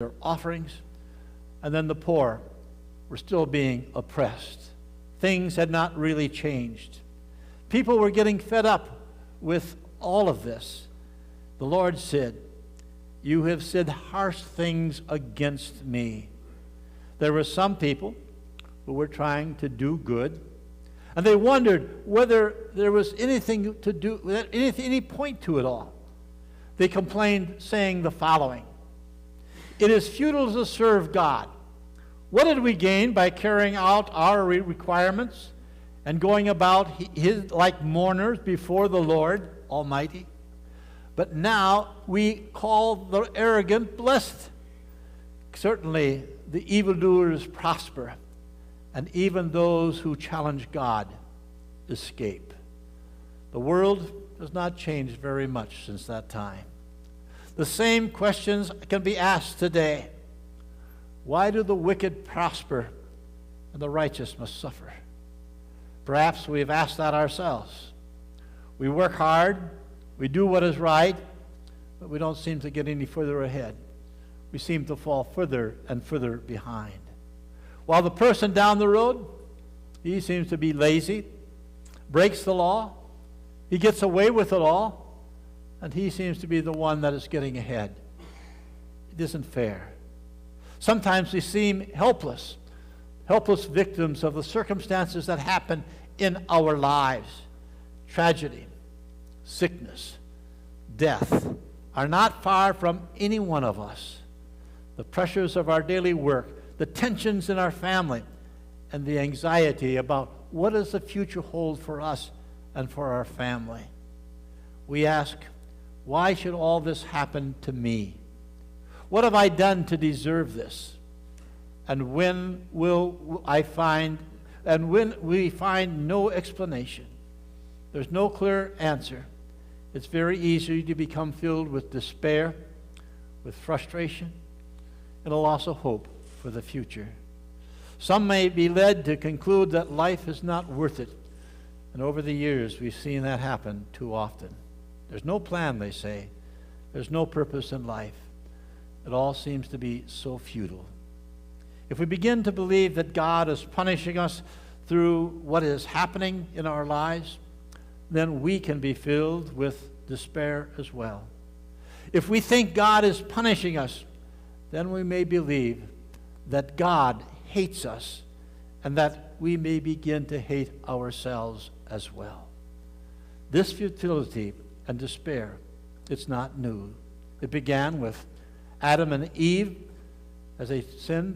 their offerings, and then the poor were still being oppressed. Things had not really changed. People were getting fed up with all of this. The Lord said, "You have said harsh things against me." There were some people who were trying to do good, and they wondered whether there was anything to do, any point to it all. They complained, saying the following: "It is futile to serve God. What did we gain by carrying out our requirements and going about like mourners before the Lord Almighty? But now we call the arrogant blessed. Certainly the evildoers prosper, and even those who challenge God escape." The world has not changed very much since that time. The same questions can be asked today. Why do the wicked prosper and the righteous must suffer? Perhaps we have asked that ourselves. We work hard, we do what is right, but we don't seem to get any further ahead. We seem to fall further and further behind. While the person down the road, he seems to be lazy, breaks the law, he gets away with it all, and he seems to be the one that is getting ahead. It isn't fair. Sometimes we seem helpless victims of the circumstances that happen in our lives. Tragedy, sickness, death are not far from any one of us. The pressures of our daily work, the tensions in our family, and the anxiety about what does the future hold for us and for our family. We ask, why should all this happen to me? What have I done to deserve this? And when we find no explanation, there's no clear answer, it's very easy to become filled with despair, with frustration, and a loss of hope for the future. Some may be led to conclude that life is not worth it. And over the years, we've seen that happen too often. There's no plan, they say. There's no purpose in life. It all seems to be so futile. If we begin to believe that God is punishing us through what is happening in our lives, then we can be filled with despair as well. If we think God is punishing us, then we may believe that God hates us and that we may begin to hate ourselves as well. This futility and despair, it's not new. It began with Adam and Eve as they sinned